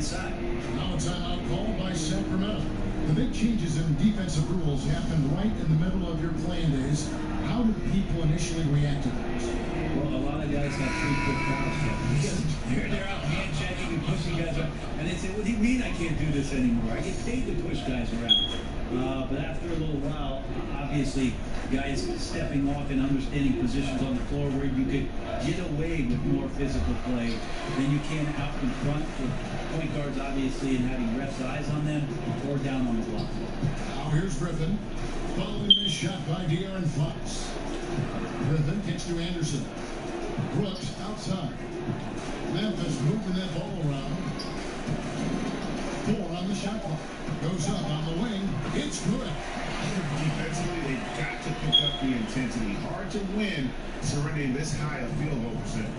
side. Now a timeout called by Sacramento. The big changes in defensive rules happened right in the middle of your playing days. How did people initially react to those? Well, a lot of guys have 3 quick fouls. They're out hand checking and pushing guys around. And they say, what do you mean I can't do this anymore? I get paid to push guys around. But after a little while, obviously, guys stepping off and understanding positions on the floor where you could get away with more physical play than you can out in front with point guards, obviously, and having refs' eyes on them or down on the block. Now here's Griffin. Following this shot by De'Aaron Fox. Griffin kicks to Anderson. Brooks outside. Memphis moving that ball around. 4 on the shot clock. Goes up on the wing. It's good. Defensively, they've got to pick up the intensity. Hard to win surrendering this high a field goal percentage.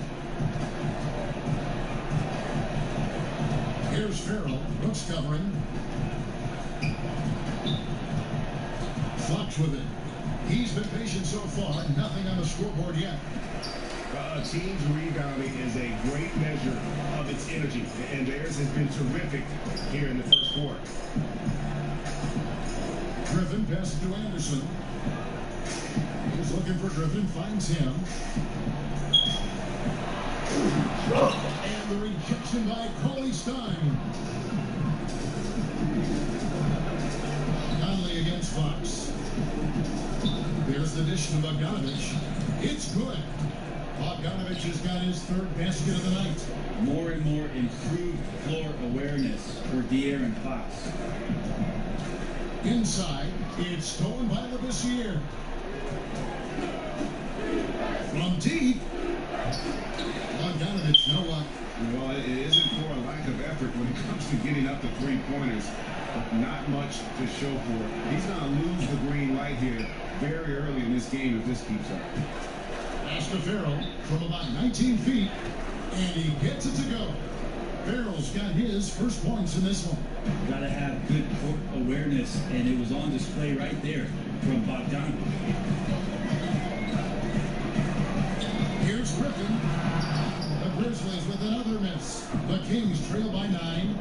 Here's Farrell. Brooks covering. Fox with it. He's been patient so far. Nothing on the scoreboard yet. A team's rebounding is a great measure of its energy, and theirs has been terrific here in the first quarter. Griffin passes to Anderson. He's looking for Griffin, finds him. And the rejection by Cauley Stein. Conley against Fox. There's the dish to Bogdanovich. It's good. Bogdanovich has got his 3rd basket of the night. More and more improved floor awareness for De'Aaron Fox. Inside, it's stolen by Labissiere. From deep, Bogdanovich, no luck. Well, it isn't for a lack of effort when it comes to getting up the 3-pointers. Not much to show for it. He's going to lose the green light here very early in this game if this keeps up. Pass to Farrell from about 19 feet, and he gets it to go. Farrell's got his first points in this one. Got to have good court awareness, and it was on display right there from Bogdanovich. Here's Griffin. The Grizzlies with another miss. The Kings trail by 9.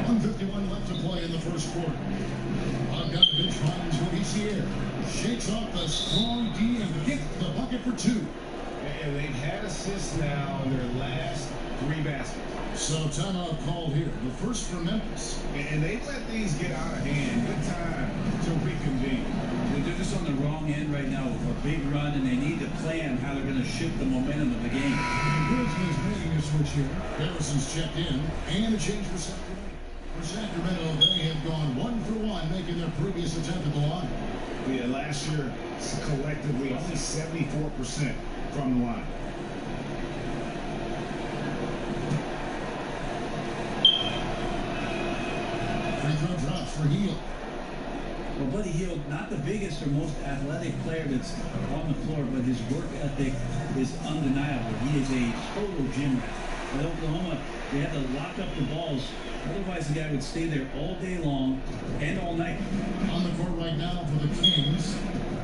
1:51 left to play in the first quarter. Bogdanovich finds Labissiere. Shakes off the strong D and gets the bucket for 2. And they've had assists now in their last 3 baskets. So timeout called here. The first for Memphis. And they let these get out of hand. Good time to reconvene. They're just on the wrong end right now with a big run, and they need to plan how they're going to shift the momentum of the game. The Grizzlies making a switch here. Harrison's checked in, and a change for Sacramento. For Sacramento, they have gone 1 for 1, making their previous attempt at the line. Yeah, last year, collectively, only 74% from the line. Free throw drops for Hield. Well, Buddy Hield, not the biggest or most athletic player that's on the floor, but his work ethic is undeniable. He is a total gym rat. At Oklahoma, they had to lock up the balls. Otherwise, the guy would stay there all day long and all night. On the court right now for the Kings,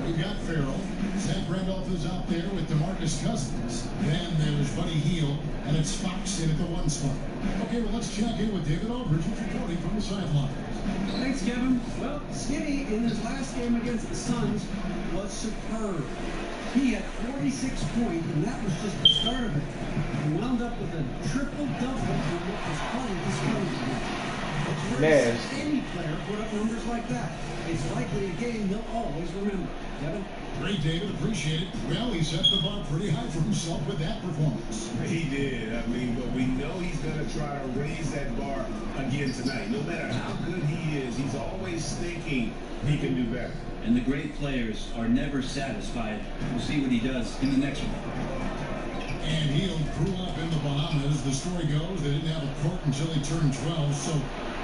we've got Farrell. Zach Randolph is out there with DeMarcus Cousins. Then there's Buddy Hield, and it's Fox in at the 1 spot. Okay, well, let's check in with David Aldridge, who's reporting from the sideline. Thanks, Kevin. Well, Skinny in his last game against the Suns was superb. He had 46 points, and that was just the start of it. He wound up with a triple-double in what was probably his first game. Any player put up numbers like that. It's likely a game he'll always remember. Kevin? Great, David. Appreciate it. Well, he set the bar pretty high for himself with that performance. He did. I mean, but we know he's going to try to raise that bar again tonight. No matter how good he is, he's always thinking he can do better. And the great players are never satisfied. We'll see what he does in the next one. And Hield grew up in the Bahamas. The story goes they didn't have a court until he turned 12, so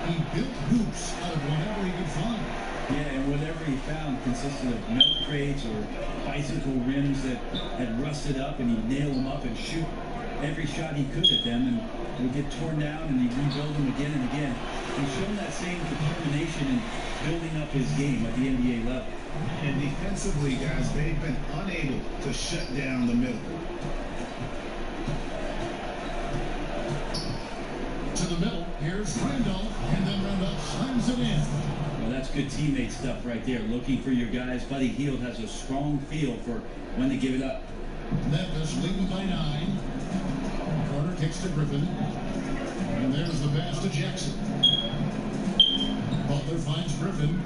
he built hoops out of whatever he could find. Yeah, and whatever he found consisted of milk crates or bicycle rims that had rusted up, and he'd nail them up and shoot every shot he could at them, and it would get torn down, and he'd rebuild them again and again. He's shown that same determination in building up his game at the NBA level. And defensively, guys, they've been unable to shut down the middle. To the middle, here's Randolph, and then Randolph slams it in. Well, that's good teammate stuff right there. Looking for your guys. Buddy Hield has a strong feel for when to give it up. Memphis leading by 9. Corner kicks to Griffin. And there's the pass to Jackson. Butler finds Griffin.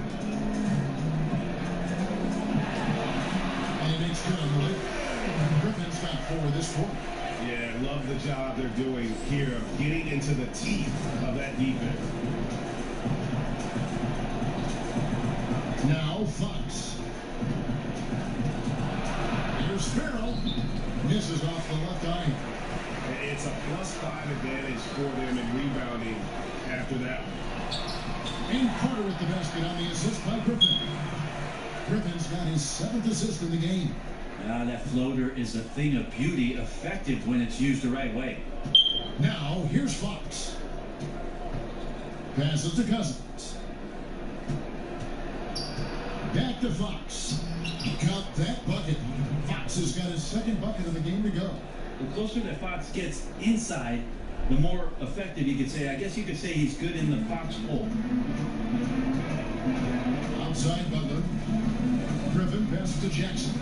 And he makes good on the lift. Griffin's got 4 this quarter. Yeah, love the job they're doing here of getting into the teeth of that defense. Now Fox. Here's Farrell. Misses off the left eye. It's a +5 advantage for them in rebounding after that. And Carter with the basket on the assist by Griffin. Griffin's got his 7th assist in the game. That floater is a thing of beauty, effective when it's used the right way. Now, here's Fox. Passes to Cousins. Back to Fox. Got that bucket. Fox has got his 2nd bucket of the game to go. The closer that Fox gets inside, the more effective you could say. I guess you could say he's good in the Fox hole. Outside Butler. Griffin passes to Jackson.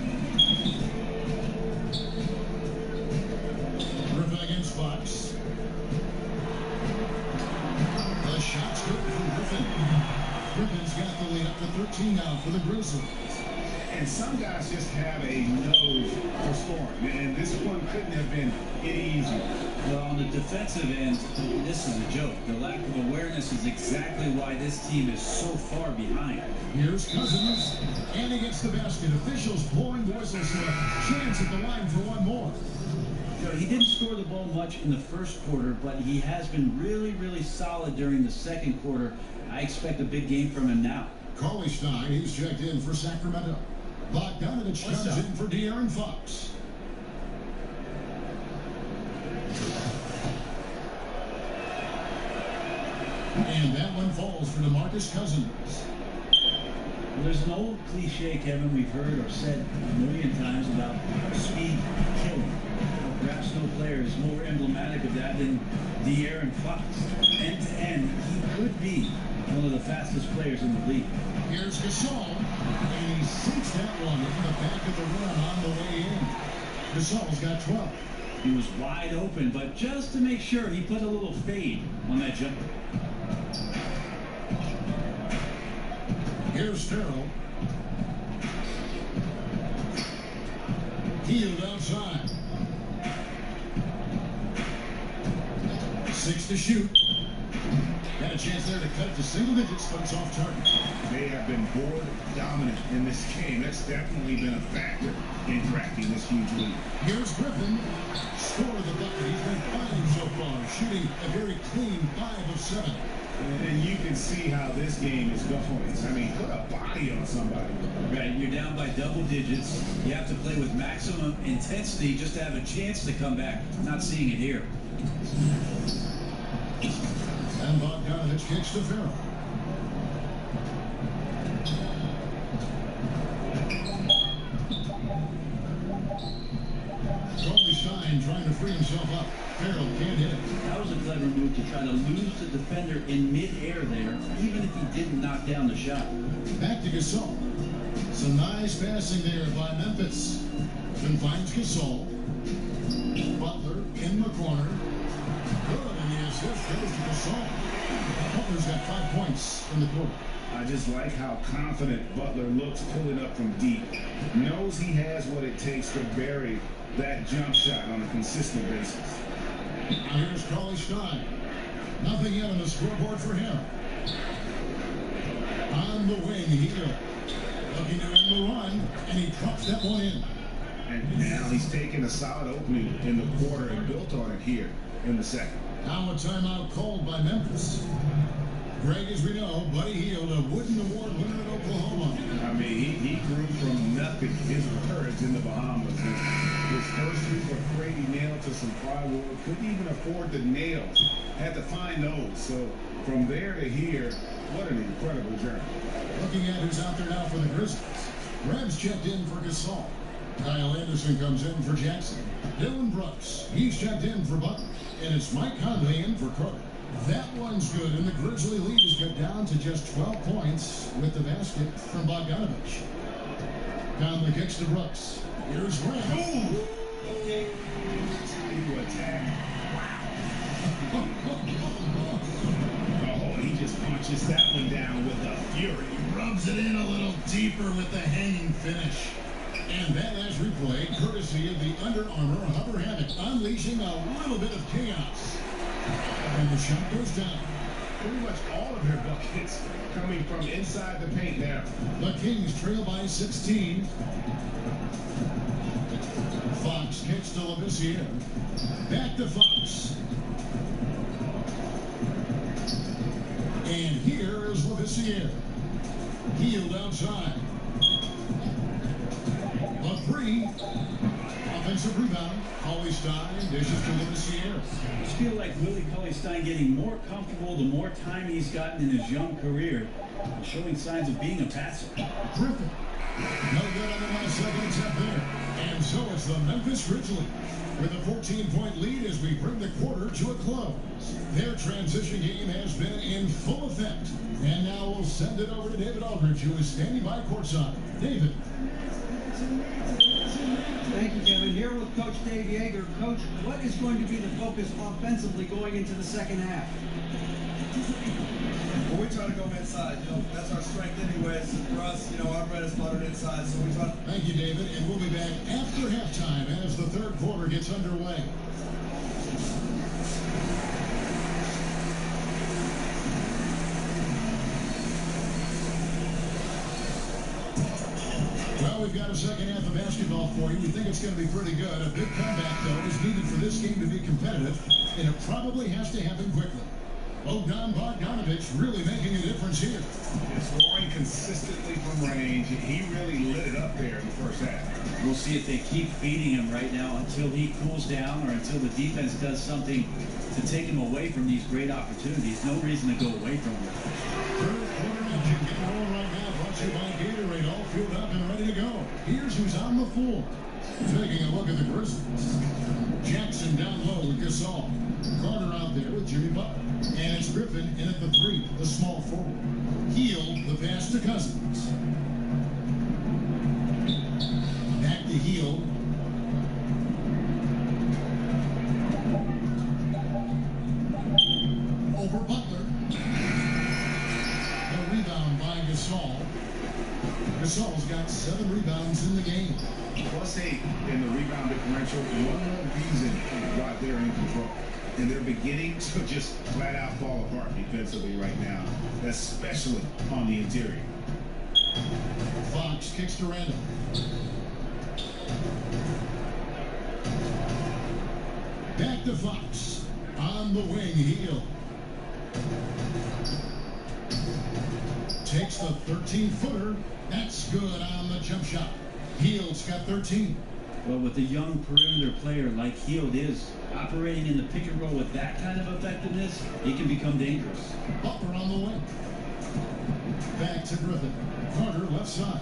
Griffin against Fox. The shot's good for Griffin. Griffin's got the lead up to 13 now for the Grizzlies. And some guys just have a nose for scoring, and this one couldn't have been any easier. Well, on the defensive end, this is a joke. The lack of awareness is exactly why this team is so far behind. Here's Cousins, and he gets the basket. Officials blowing the whistles for a chance at the line for one more. You know, he didn't score the ball much in the first quarter, but he has been really, really solid during the second quarter. I expect a big game from him now. Cauley Stein, he's checked in for Sacramento. Bogdanovich comes in for De'Aaron Fox. And that one falls for DeMarcus Cousins. Well, there's an old cliche, Kevin, we've heard or said a million times about speed killing. Perhaps no player is more emblematic of that than De'Aaron Fox. End to end, he could be one of the fastest players in the league. Here's Gasol, and he sinks that one in the back of the rim on the way in. Gasol's got 12. He was wide open, but just to make sure, he put a little fade on that jumper. Here's Farrell. Hield outside. 6 to shoot. Got a chance there to cut it to single digits, but it's off target. They have been board dominant in this game. That's definitely been a factor in cracking this huge lead. Here's Griffin. Score the bucket. He's been fine so far, shooting a very clean 5 of 7. And you can see how this game is going. I mean, put a body on somebody. Right, you're down by double digits. You have to play with maximum intensity just to have a chance to come back. Not seeing it here. And Bogdanovich kicks to Farrell. Cauley Stein trying to free himself up. Farrell can't hit it. That was a clever move to try to lose the defender in mid-air there, even if he didn't knock down the shot. Back to Gasol. Some nice passing there by Memphis. Then finds Gasol. Butler in the corner. Good, and the assist goes to Gasol. Butler's got 5 points in the quarter. I just like how confident Butler looks pulling up from deep. Knows he has what it takes to bury that jump shot on a consistent basis. Now here's Cauley Stein. Nothing yet on the scoreboard for him. On the wing, Hield. Looking to end the run, and he drops that one in. And now he's taken a solid opening in the quarter and built on it here in the second. Now a timeout called by Memphis. Greg, as we know, Buddy Hield, a Wooden Award winner in Oklahoma. I mean, he grew from nothing. His courage in the Bahamas. His first week of crate, he nailed to some plywood. Couldn't even afford the nails. Had to find those. So from there to here, what an incredible journey. Looking at who's out there now for the Grizzlies. Rebs checked in for Gasol. Kyle Anderson comes in for Jackson. Dylan Brooks, he's checked in for Butler. And it's Mike Conley in for Carter. That one's good, and the Grizzly lead is cut down to just 12 points with the basket from Bogdanovich. Conley kicks to Brooks. Here's Red. Ooh! Okay. Into attack. Wow. Oh, he just punches that one down with a fury. Rubs it in a little deeper with the hanging finish. And that last replay, courtesy of the Under Armour Hover Hammock, unleashing a little bit of chaos. And the shot goes down. Pretty much all of their buckets coming from inside the paint now. The Kings trail by 16. Fox kicks to Labissiere. Back to Fox. And here is Labissiere. Healed outside. A three. Offensive rebound. Cauley-Stein dishes to Labissiere. I just feel like Willie Cauley-Stein getting more comfortable the more time he's gotten in his young career, showing signs of being a passer. Griffin. No good on the last second attempt there. And so it's the Memphis Grizzlies with a 14-point lead as we bring the quarter to a close. Their transition game has been in full effect. And now we'll send it over to David Aldridge, who is standing by courtside. David. Thank you, Kevin. Here with Coach Dave Yeager. Coach, what is going to be the focus offensively going into the second half? Well, we try to go inside. That's our strength anyways. For us, our bread is buttered inside, so we try to... Thank you, David. And we'll be back after halftime as the third quarter gets underway. Well, we've got a second half of basketball for you. We think it's going to be pretty good. A big comeback, though, is needed for this game to be competitive, and it probably has to happen quickly. Bogdanovich really making a difference here. Scoring consistently from range. He really lit it up there in the first half. We'll see if they keep feeding him right now until he cools down or until the defense does something to take him away from these great opportunities. No reason to go away from him. Third quarter action getting rolling right now. Brought to you by Gatorade, all fueled up and ready to go. Here's who's on the floor. Taking a look at the Grizzlies. Jackson down low with Gasol. Carter out there with Jimmy Butler. And it's Griffin in at the three, the small forward. Hield the pass to Cousins. Back to Hield. Over Butler. The rebound by Gasol. Gasol's got 7 rebounds in the game. +8 in the rebound differential. One more reason why they're in control. And they're beginning to just flat out fall apart defensively right now, especially on the interior. Fox kicks to Randall. Back to Fox. On the wing, Hield. Takes the 13-footer. That's good on the jump shot. Hield's got 13. Well, with a young perimeter player like Hield is, operating in the pick and roll with that kind of effectiveness, he can become dangerous. Butler on the wing. Back to Griffin. Carter left side.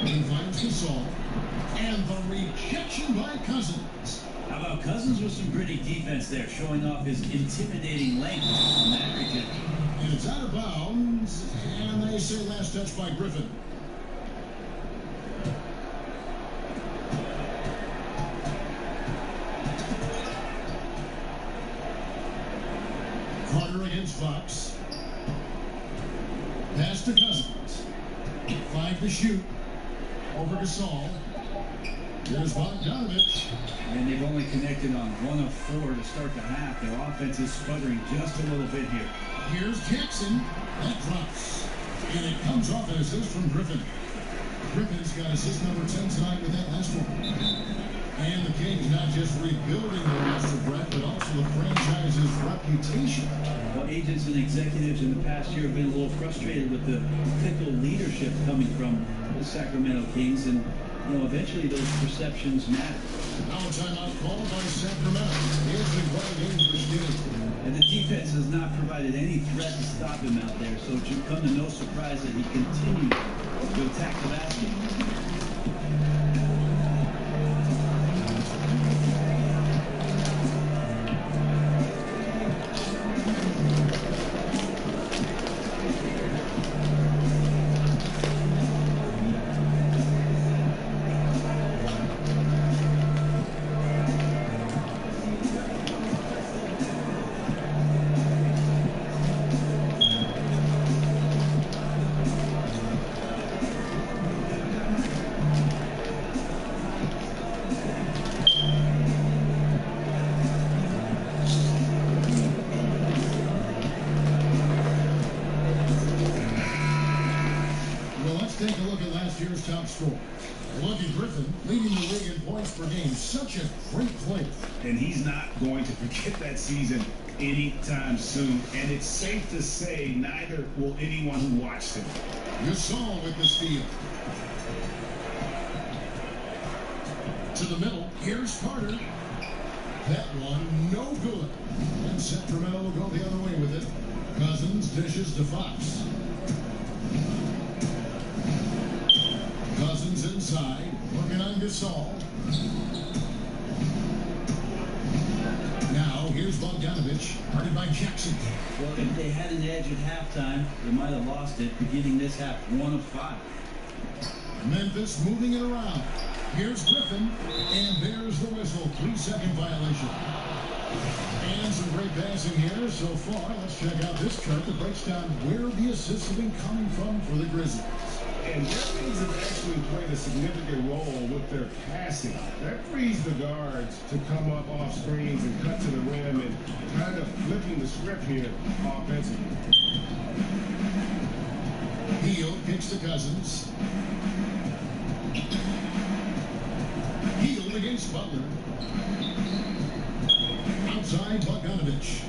He finds Gasol. And the rejection by Cousins. How about Cousins with some gritty defense there, showing off his intimidating length on that rejection. And it's out of bounds. And they say last touch by Griffin. Carter against Fox. Pass to Cousins. 5 to shoot. Over Gasol. Here's Bogdanovich. And they've only connected on 1 of 4 to start the half. Their offense is sputtering just a little bit here. Here's Jackson. That drops. And it comes off an assist from Griffin. Griffin's got assist number 10 tonight with that last one. And the Kings not just rebuilding the roster, Brett, but also the franchise's reputation. Well, agents and executives in the past year have been a little frustrated with the fickle leadership coming from the Sacramento Kings, and You know, eventually those perceptions matter. Now a timeout called by Sacramento. Here's the play game for Skinny. And the defense has not provided any threat to stop him out there, so it should come to no surprise that he continues to attack the basket. Take a look at last year's top scorer. Lucky Griffin leading the league in points per game. Such a great player. And he's not going to forget that season anytime soon. And it's safe to say neither will anyone who watched him. Gasol with the steal. To the middle. Here's Carter. That one no good. And Sacramento will go the other way with it. Cousins dishes to Fox. Cousins inside, working on Gasol. Now, here's Bogdanovich, guarded by Jackson. Well, if they had an edge at halftime, they might have lost it, beginning this half 1 of 5. Memphis moving it around. Here's Griffin, and there's the whistle. 3-second violation. And some great passing here so far. Let's check out this chart that breaks down where the assists have been coming from for the Grizzlies. And referees have actually played a significant role with their passing. That frees the guards to come up off screens and cut to the rim and kind of flipping the script here offensively. Hield kicks to Cousins. Hield against Butler. Outside Bogdanovich.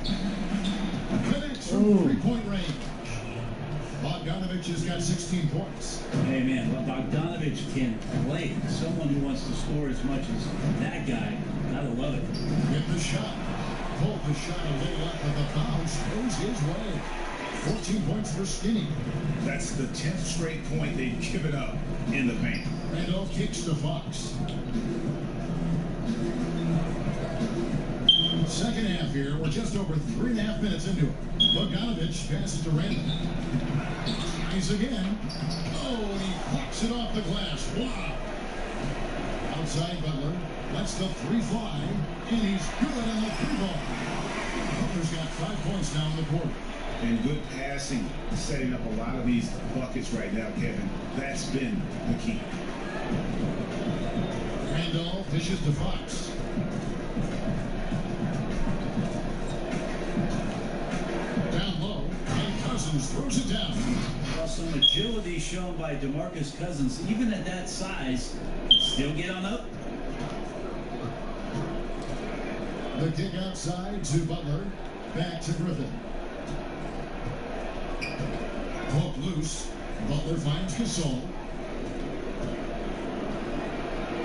Connects from three-point range. Bogdanovich has got 16 points. Hey, man, Bogdanovich can play. Someone who wants to score as much as that guy, gotta love it. Get the shot. Pulled the shot a little up, but the bounce goes his way. 14 points for Skinny. That's the 10th straight point they've given up in the paint. Randolph kicks to Fox. Second half here. We're just over 3.5 minutes into it. Bogdanovich passes to Randolph. Tries again. Oh, and he pops it off the glass. Wow. Outside Butler. Lets the 3 fly. And he's good on the 3 ball. Butler's got 5 points now in the quarter. And good passing, setting up a lot of these buckets right now, Kevin. That's been the key. Randolph dishes to Fox. Down low, and Cousins throws it down. Well, some agility shown by DeMarcus Cousins, even at that size, can still get on up. The kick outside to Butler. Back to Griffin. Poke loose. Butler finds Gasol.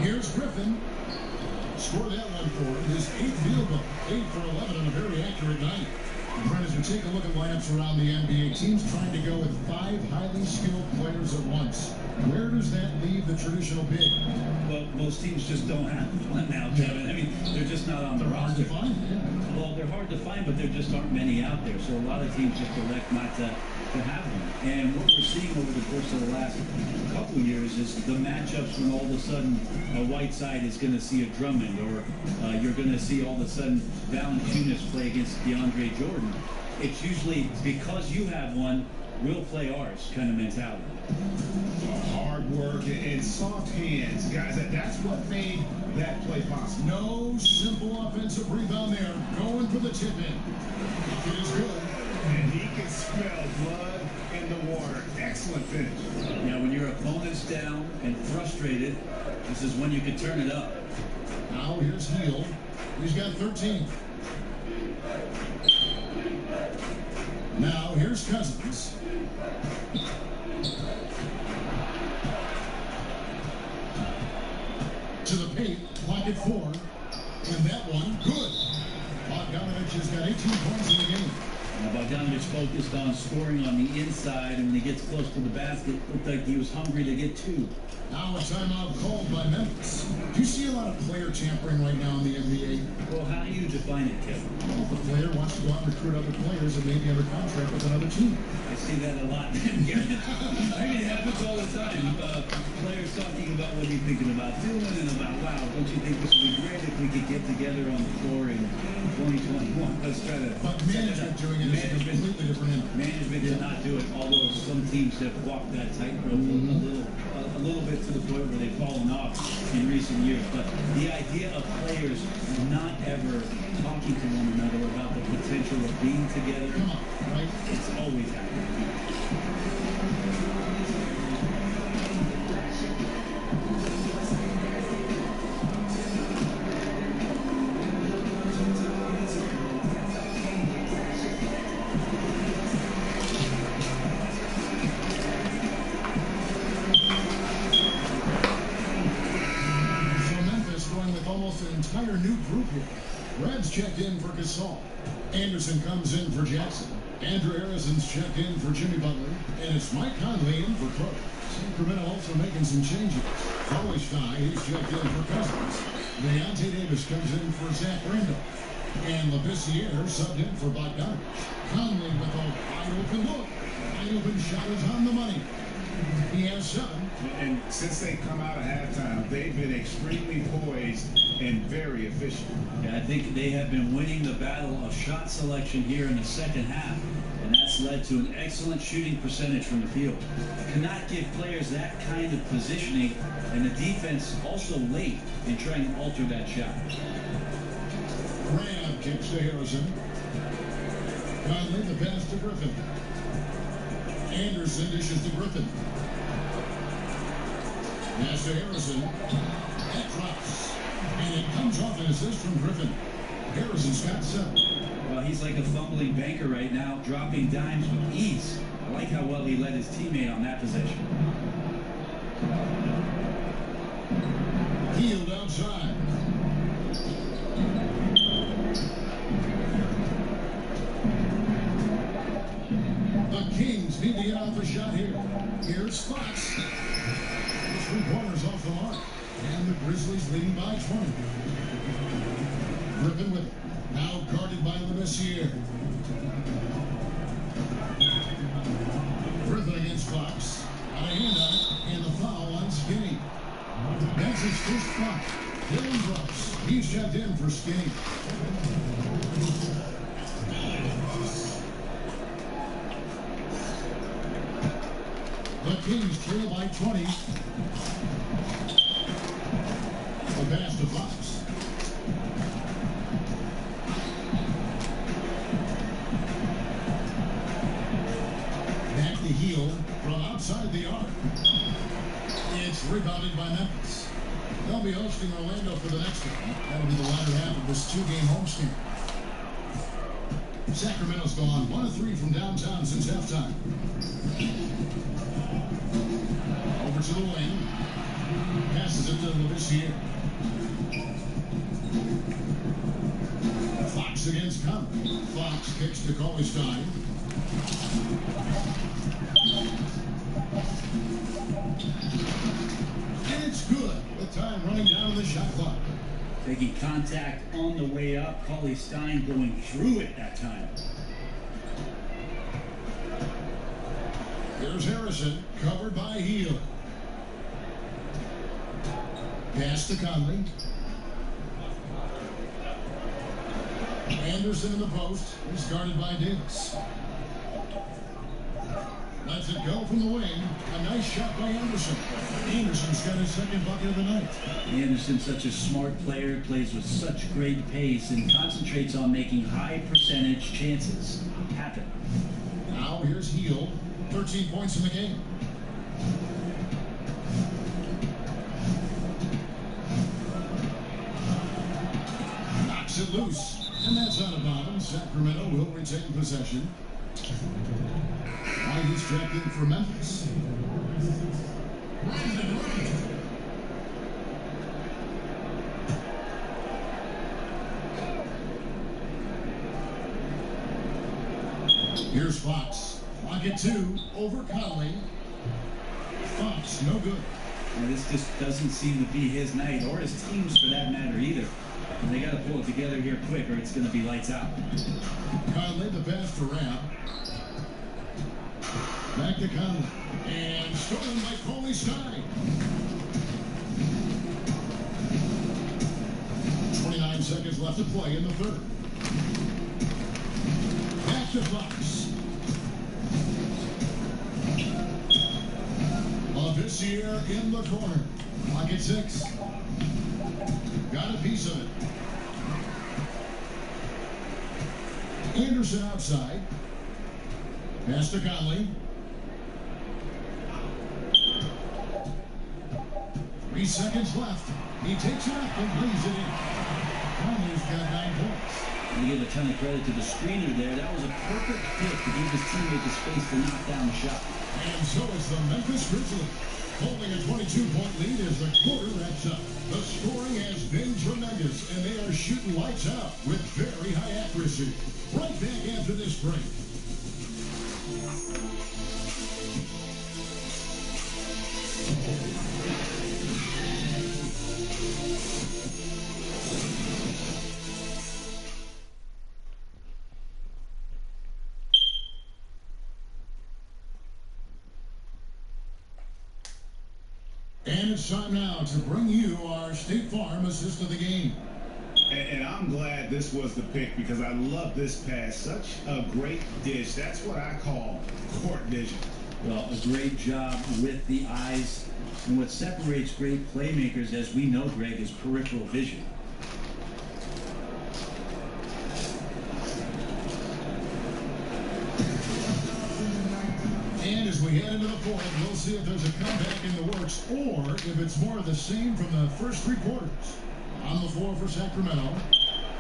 Here's Griffin. Score that one for him. His 8th field goal. 8 for 11 on a very accurate night. And friends, as we take a look at lineups around the NBA, teams trying to go with 5 highly skilled players at once. Where does that leave the traditional big? Well, most teams just don't have one now, Kevin. I mean, they're just not on the roster. Hard to find. Yeah. Well, they're hard to find, but there just aren't many out there. So a lot of teams just elect not to have them. And what we're seeing over the course of the last couple of years is the matchups when all of a sudden a Whiteside is going to see a Drummond, or you're going to see all of a sudden Valanciunas play against DeAndre Jordan. It's usually because you have one, we'll play ours kind of mentality. Hard work and soft hands. Guys, that's what made that play possible. No simple offensive rebound there. Going for the tip in. It is good. And he can smell blood in the water. Excellent finish. Yeah, when your opponent's down and frustrated, this is when you can turn it up. Now here's Hield. He's got 13. Now here's Cousins. to the paint, pocket 4, and that one, good. Bogdanovich has got 18 points in the game. Bogdanovich focused on scoring on the inside, and when he gets close to the basket, looked like he was hungry to get 2. Now a timeout called by Memphis. Do you see a lot of player tampering right now in the NBA? Well, how do you define it, Kevin? Well, if a player wants to go out and recruit other players and maybe under contract with another team. I see that a lot. I mean, it happens all the time. Players talking about what he's thinking about doing and about, wow, don't you think this would be great if we could get together on the floor in 2021? Let's try to... But management doing it is a completely different end. Management did not do it, although some teams have walked that tightrope a little bit to the point where they've fallen off in recent years. But the idea of players not ever talking to one another about the potential of being together, Come on, right? It's always happening. Entire new group here. Reds checked in for Gasol. Anderson comes in for Jackson. Andrew Harrison's checked in for Jimmy Butler. And it's Mike Conley in for Cook. Sacramento also making some changes. Stein, he's checked in for Cousins. Deontay Davis comes in for Zach Randolph. And Labissiere subbed in for Bogdanovich. Conley with a wide open look. Wide open shot is on the money. He has 7. And since they come out of halftime, they've been extremely poised and very efficient. Yeah, I think they have been winning the battle of shot selection here in the second half, and that's led to an excellent shooting percentage from the field. Cannot give players that kind of positioning, and the defense also late in trying to alter that shot. Graham kicks to Harrison. Conley the pass to Griffin. Anderson dishes to Griffin. Pass to Harrison. That drops. And it comes off an assist from Griffin. Harrison's got 7. Well, he's like a fumbling banker right now, dropping dimes with ease. I like how well he led his teammate on that possession. Healed outside. The Kings need to get off a shot here. Here's Fox. 3-pointers off the mark. And the Grizzlies leading by 20. Griffin with it. Now guarded by Labissiere. Griffin against Fox. Got a hand on it. And the foul on Skinny. That's his first foul. Dylan Brooks. He's checked in for Skinny. The Kings trail by 20. The pass to Fox. Back to Heel from outside the arc. It's rebounded by Memphis. They'll be hosting Orlando for the next one. That'll be the latter half of this 2-game homestand. Sacramento's gone 1 of 3 from downtown since halftime. Over to the wing. Passes it to Labissiere. Fox against Conley. Fox kicks to Stein. And it's good. With time running down the shot clock. Taking contact on the way up. Stein going through it that time. There's Harrison, covered by Heel. Pass to Conley. Anderson in the post. He's guarded by Davis. Lets it go from the wing. A nice shot by Anderson. Anderson's got his second bucket of the night. Anderson's such a smart player, plays with such great pace, and concentrates on making high percentage chances happen. Now here's Heel. 13 points in the game. Knocks it loose. And that's out of bounds. Sacramento will retain possession. White is checked in for Memphis. Here's Fox. Lock it 2 over Conley. Fox, no good. And this just doesn't seem to be his night, or his team's for that matter either. And they got to pull it together here quick, or it's going to be lights out. Conley, the pass to Rapp. Back to Conley. And stolen by Coley Stein. 29 seconds left to play in the third. Back to Fox. Here in the corner. Pocket 6. Got a piece of it. Anderson outside. Pass to Conley. 3 seconds left. He takes it up and brings it in. Conley's got 9 points. And you give a ton of credit to the screener there. That was a perfect pick to give his teammate the space to knock down the shot. And so is the Memphis Grizzlies, holding a 22-point lead as the quarter wraps up. The scoring has been tremendous, and they are shooting lights out with very high accuracy. Right back after this break. And it's time now to bring you our State Farm assist of the game. And I'm glad this was the pick because I love this pass. Such a great dish. That's what I call court vision. Well, a great job with the eyes. And what separates great playmakers, as we know, Greg, is peripheral vision. And as we head into the fourth, we'll see if there's a comeback in the works or if it's more of the same from the first 3 quarters. On the floor for Sacramento.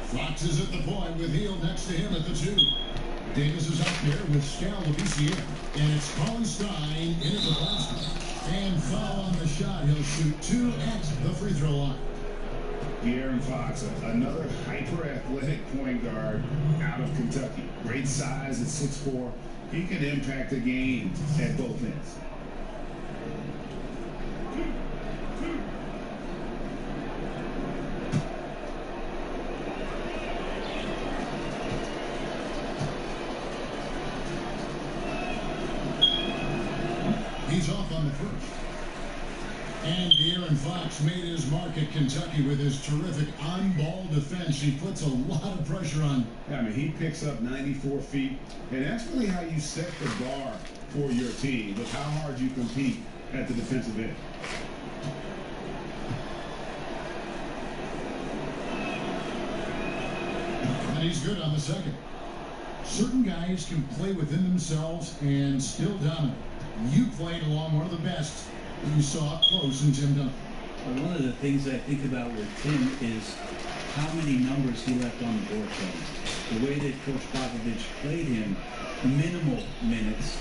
Fox is at the point with Hill next to him at the 2. Davis is out there with Scal the PCA. And it's Colin Stein in at the basket. And foul on the shot. He'll shoot 2 at the free throw line. De'Aaron Fox, another hyper-athletic point guard out of Kentucky. Great size at 6'4". He can impact the game at both ends. He's off on the first. And De'Aaron Fox made his mark at Kentucky with his terrific on-ball defense. He puts a lot of pressure on. I mean, he picks up 94 feet, and that's really how you set the bar for your team, with how hard you compete at the defensive end. And he's good on the second. Certain guys can play within themselves and still dominate. You played along one of the best that you saw up close in Tim Duncan. Well, one of the things I think about with Tim is how many numbers he left on the board for him. The way that Coach Popovich played him, minimal minutes,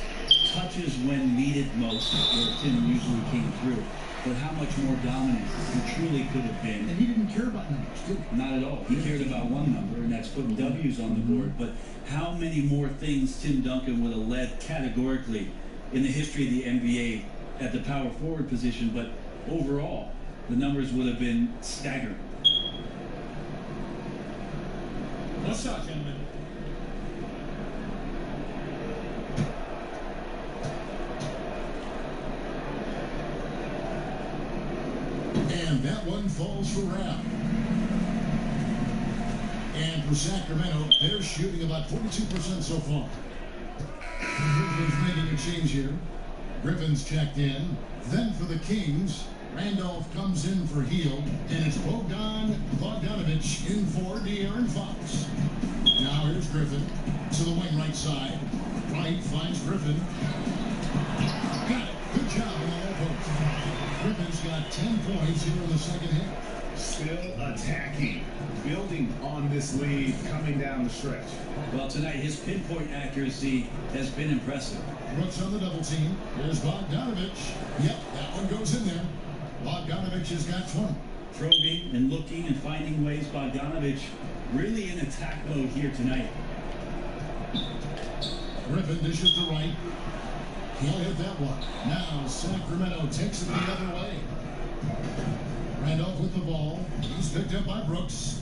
touches when needed most, where Tim usually came through. But how much more dominant he truly could have been. And he didn't care about numbers, did he? Not at all. He cared about one number, and that's putting W's on the board. But how many more things Tim Duncan would have led categorically in the history of the NBA at the power forward position, but overall, the numbers would have been staggering. No shot, gentlemen. And that one falls for Rapp. And for Sacramento, they're shooting about 42% so far. Griffin's making a change here. Griffin's checked in. Then for the Kings, Randolph comes in for Hield. And it's Bogdanovich in for De'Aaron Fox. Now here's Griffin to the wing right side. Wright finds Griffin. Got it. Good job on the low post. Griffin's got 10 points here in the second half. Still attacking, building on this lead coming down the stretch. Well, tonight, his pinpoint accuracy has been impressive. Brooks on the double team. There's Bogdanovich. Yep, that one goes in there. Bogdanovich has got 20. Probing and looking and finding ways. Bogdanovich really in attack mode here tonight. Griffin dishes to right. Can't hit that one. Now Sacramento takes it the other way. Randolph with the ball. He's picked up by Brooks.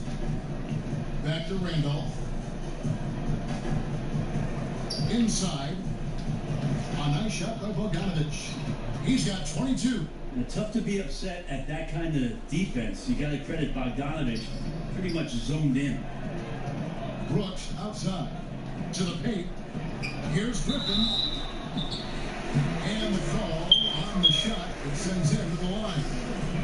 Back to Randolph. Inside. A nice shot by Bogdanovich. He's got 22. And tough to be upset at that kind of defense. You got to credit Bogdanovich. Pretty much zoned in. Brooks outside. To the paint. Here's Griffin. And the call on the shot that sends him to the line.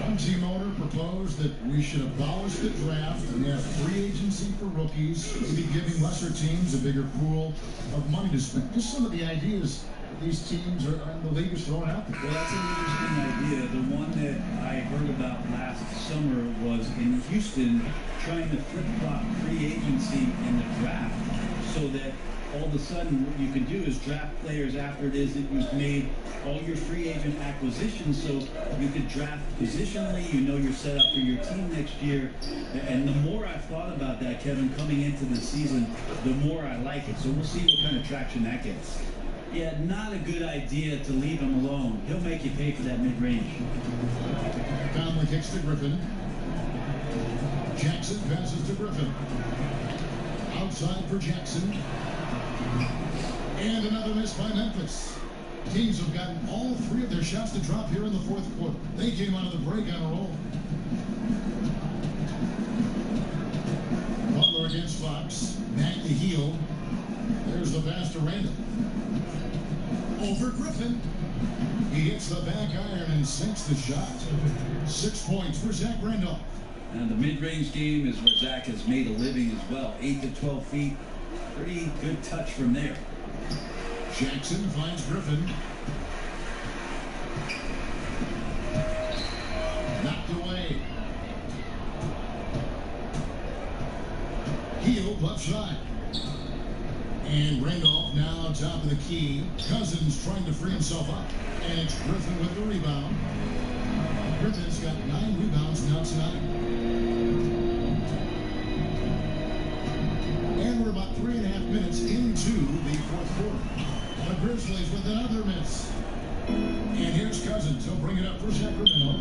One team owner proposed that we should abolish the draft and have free agency for rookies, maybe giving lesser teams a bigger pool of money to spend. Just some of the ideas these teams are in the league is throwing out there. Well, that's an interesting idea. The one that I heard about last summer was in Houston trying to flip-flop free agency in the draft so that all of a sudden what you can do is draft players after it is that you've made all your free agent acquisitions, so you could draft positionally, you know you're set up for your team next year. And the more I've thought about that, Kevin, coming into the season, the more I like it. So we'll see what kind of traction that gets. Yeah, not a good idea to leave him alone. He'll make you pay for that mid-range. Conley kicks to Griffin. Jackson passes to Griffin. Outside for Jackson. And another miss by Memphis. Teams have gotten all three of their shots to drop here in the fourth quarter. They came out of the break on a roll. Butler against Fox. Mack the heel. There's the pass to Randall. Over Griffin. He hits the back iron and sinks the shot. 6 points for Zach Randolph. And the mid-range game is where Zach has made a living as well. 8 to 12 feet. Pretty good touch from there. Jackson finds Griffin. Knocked away. Heel left side. And Randolph now top of the key. Cousins trying to free himself up. And it's Griffin with the rebound. Griffin's got 9 rebounds now tonight. And we're about 3.5 minutes into the fourth quarter. The Grizzlies with another miss. And here's Cousins. He'll bring it up for Sacramento.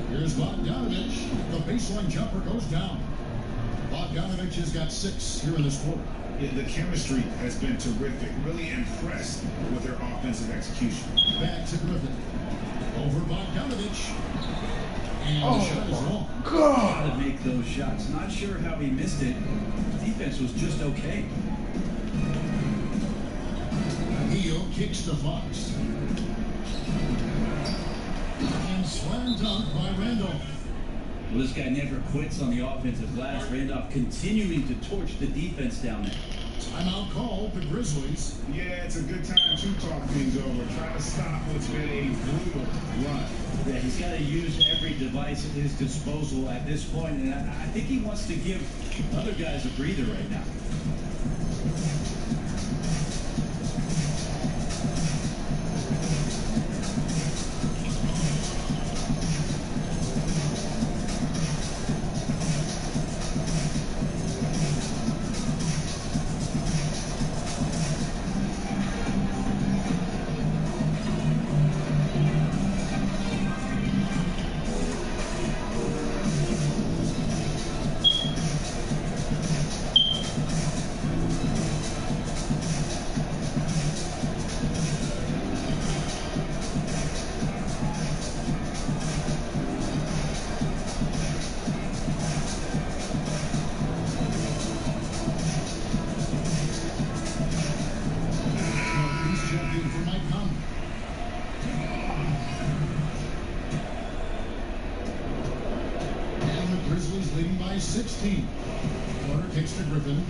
Here's Bogdanovich. The baseline jumper goes down. Bogdanovich has got 6 here in this quarter. Yeah, the chemistry has been terrific. Really impressed with their offensive execution. Back to Griffin. Over Bogdanovich. And the shot is long. Got to make those shots. Not sure how he missed it. Defense was just okay. Heel kicks to Fox. And slam dunk by Randolph. Well, this guy never quits on the offensive glass. Randolph continuing to torch the defense down there. Timeout called the Grizzlies. Yeah, it's a good time to talk things over. Trying to stop what's been a brutal run. Yeah, he's got to use every device at his disposal at this point, and I think he wants to give other guys a breather right now. Leading by 16. Porter kicks to Griffin.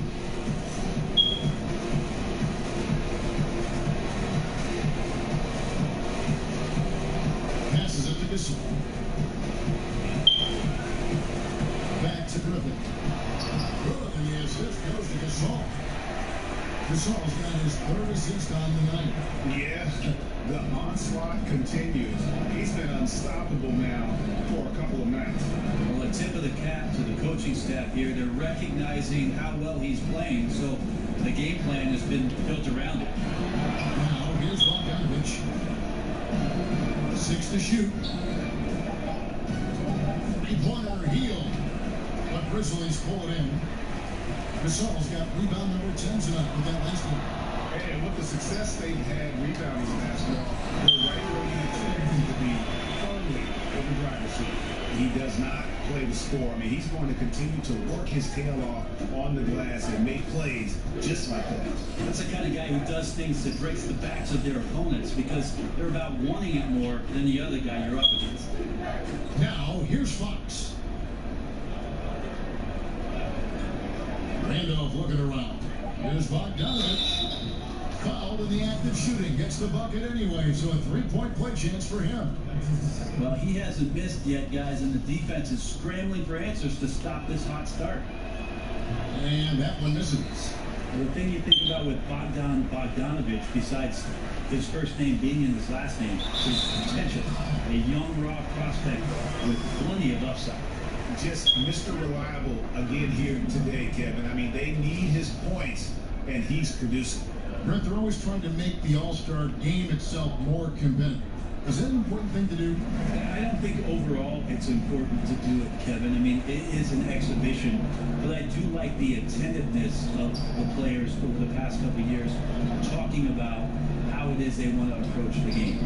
Passes it to Gasol. Back to Griffin. Good, and the assist goes to Gasol. Gasol's got his 3rd assist on the night. Yeah, the onslaught continues. He's been unstoppable now for a couple of nights. Well, a tip of the cap to the coaching staff here. They're recognizing how well he's playing. So the game plan has been built around it. Now here's Bogdanovich. 6 to shoot. Three-pointer heel. But Grizzlies pull it in. Gasol's got rebound number 10 tonight with that last one. And with the success they've had rebounding basketball, they're right where you expect him to be, firmly in the driver's seat. He does not play the score. I mean, he's going to continue to work his tail off on the glass and make plays just like that. That's the kind of guy who does things that breaks the backs of their opponents because they're about wanting it more than the other guy you're up against. Now, here's Fox. Randolph looking around. Here's Bogdanovich. Fouled in the act of shooting. Gets the bucket anyway, so a three-point play chance for him. Well, he hasn't missed yet, guys, and the defense is scrambling for answers to stop this hot start. And that one misses. The thing you think about with Bogdanovich, besides his first name being in his last name, is potential. A young, raw prospect with plenty of upside. Just Mr. Reliable again here today, Kevin. I mean, they need his points, and he's producing. Brent, they're always trying to make the All-Star game itself more competitive. Is that an important thing to do? I don't think overall it's important to do it, Kevin. I mean, it is an exhibition, but I do like the attentiveness of the players over the past couple of years talking about how it is they want to approach the game.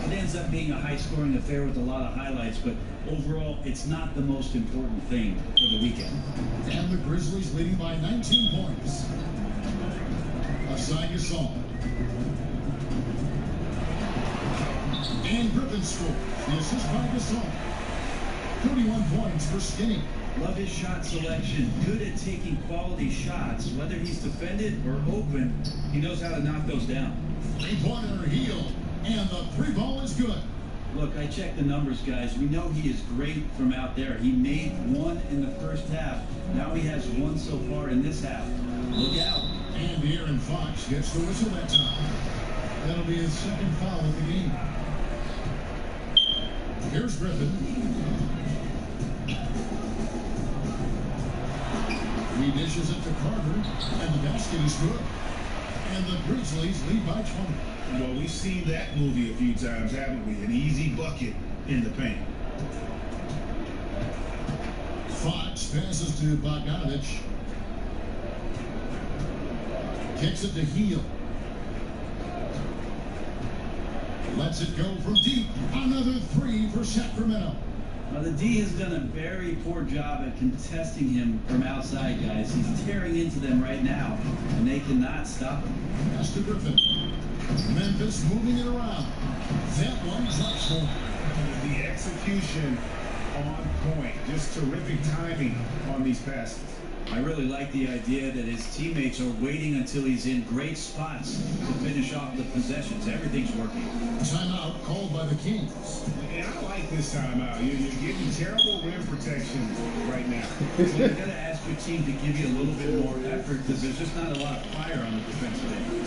It ends up being a high-scoring affair with a lot of highlights, but overall, it's not the most important thing for the weekend. And the Grizzlies leading by 19 points. Aside Gasol. And Griffin scores. The assist by Gasol. 31 points for Skinny. Love his shot selection. Good at taking quality shots. Whether he's defended or open, he knows how to knock those down. Three-pointer heel. And the three ball is good. Look, I checked the numbers, guys. We know he is great from out there. He made one in the first half. Now he has one so far in this half. Look out. And Aaron Fox gets the whistle that time. That'll be his second foul of the game. Here's Griffin. He dishes it to Carter, and the basket is good. And the Grizzlies lead by 20. Well, we've seen that movie a few times, haven't we? An easy bucket in the paint. Fox passes to Bogdanovich. Kicks it to Heel. Lets it go from deep. Another three for Sacramento. Now, the D has done a very poor job at contesting him from outside, guys. He's tearing into them right now, and they cannot stop him. Pass to Griffin. Memphis moving it around. That one's up for. The execution on point. Just terrific timing on these passes. I really like the idea that his teammates are waiting until he's in great spots to finish off the possessions. Everything's working. Timeout called by the Kings. And I like this timeout. You're getting terrible rim protection right now. Well, you got to ask your team to give you a little bit more effort because there's just not a lot of fire on the defensive end.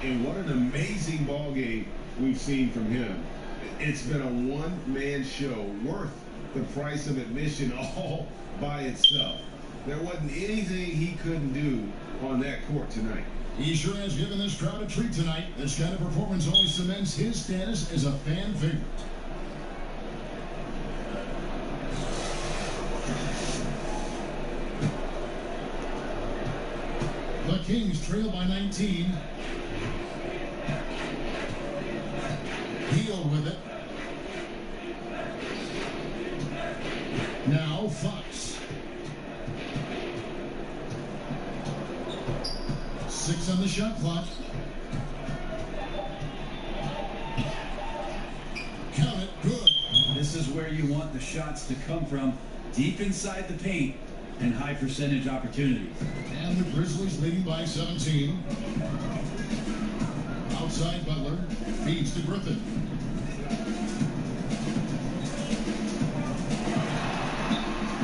And what an amazing ball game we've seen from him. It's been a one-man show worth the price of admission all by itself. There wasn't anything he couldn't do on that court tonight. He sure has given this crowd a treat tonight. This kind of performance only cements his status as a fan favorite. The Kings trail by 19. Heel with it. Now Fox. 6 on the shot clock. This is where you want the shots to come from, deep inside the paint and high percentage opportunities. And the Grizzlies leading by 17. Outside Butler, feeds to Griffin.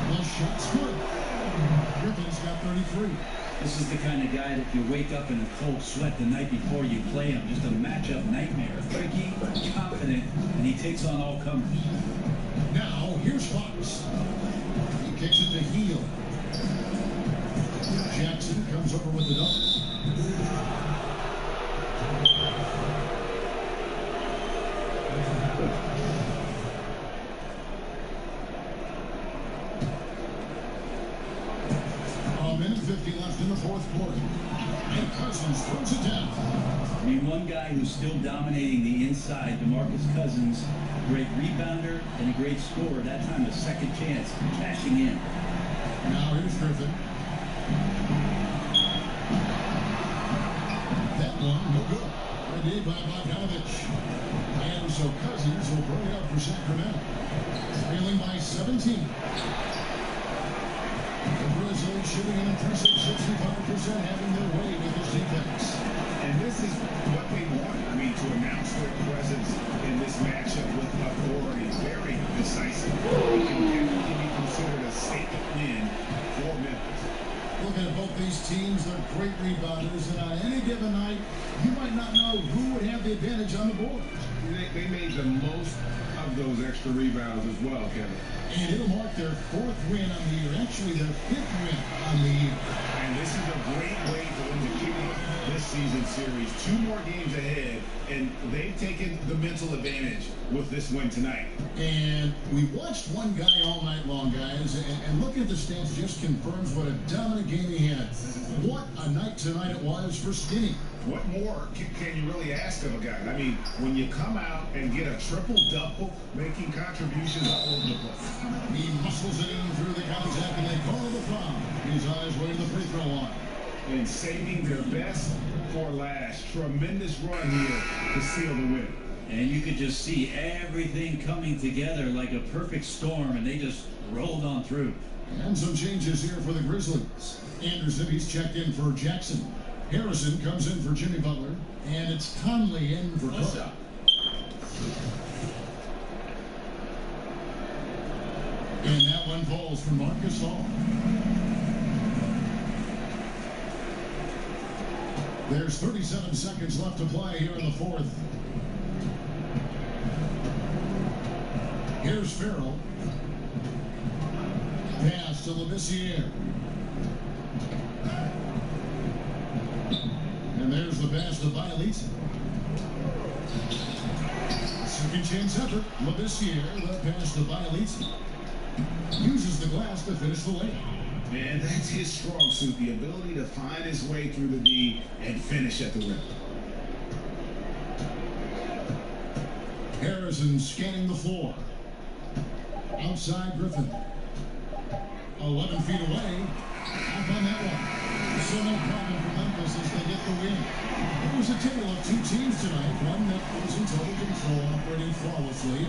The shot's good. Griffin's got 33. This is the kind of guy that you wake up in a cold sweat the night before you play him. Just a matchup nightmare. Freaky, confident, and he takes on all comers. Now, here's Fox. He kicks it to Heel. Jackson comes over with the double. A minute 50 left in the fourth quarter. And Cousins throws it down. I mean, one guy who's still dominating the inside, DeMarcus Cousins, great rebounder and a great scorer. That time a second chance, cashing in. Now here's Griffin. That one, no good. Ready by Bogdanovich. And so Cousins will bring it up for Sacramento. Trailing by 17. The Grizzlies shooting an impressive 65%, having their way with this defense. And this is what they want. I mean, to announce their presence in this matchup with authority, very decisive. It can be considered a statement win for Memphis. Looking at both these teams, they're great rebounders, and on any given night, you might not know who would have the advantage on the board. They made the most of those extra rebounds as well, Kevin. And it'll mark their fourth win on the year, actually their fifth win on the year. And this is a great way for them to kick off this season series. 2 more games ahead, and they've taken the mental advantage with this win tonight. And we watched one guy all night long, guys, and looking at the stats just confirms what a dominant game he had. What a night tonight it was for Skinny. What more can you really ask of a guy? I mean, when you come out and get a triple-double, making contributions all over the place. He muscles it in through the contact, and they call the foul. His eyes way to the free throw line. And saving their best for last. Tremendous run here to seal the win. And you could just see everything coming together like a perfect storm, and they just rolled on through. And some changes here for the Grizzlies. Anderson, he's checked in for Jackson. Harrison comes in for Jimmy Butler, and it's Conley in for Cook. And that one falls for Marcus Hall. There's 37 seconds left to play here in the fourth. Here's Farrell. Pass to Labissiere. And there's the pass to Bialisa. Second chance effort. Labissiere, the pass to Bialisa. Uses the glass to finish the layup. And that's his strong suit, the ability to find his way through the D and finish at the rim. Harrison scanning the floor. Outside Griffin. 11 feet away. Up on that one. So no problem for Memphis as they get the win. It was a tale of 2 teams tonight. One that was in total control, operating flawlessly.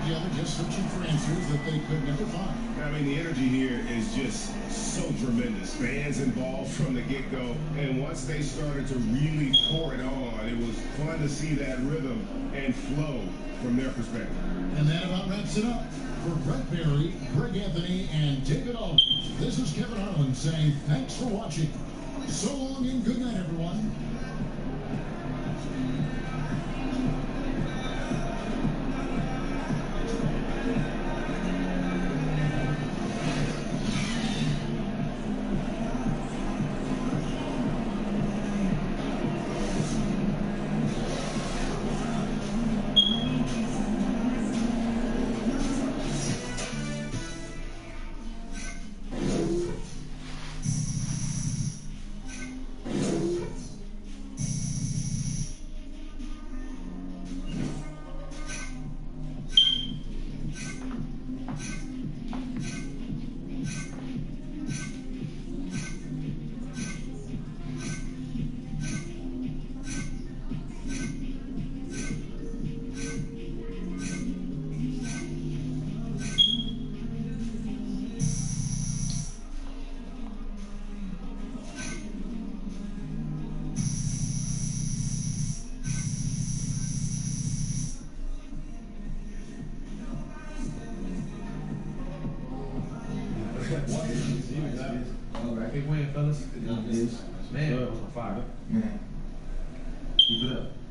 The other just searching for answers that they could never find. I mean, the energy here is just so tremendous. Fans involved from the get-go. And once they started to really pour it on, it was fun to see that rhythm and flow from their perspective. And that about wraps it up. For Brett Berry, Greg Anthony, and David Aldridge, this is Kevin Harlan saying thanks for watching. So long and good night, everyone. was? It is. Man. It was on fire. Man. Keep it up.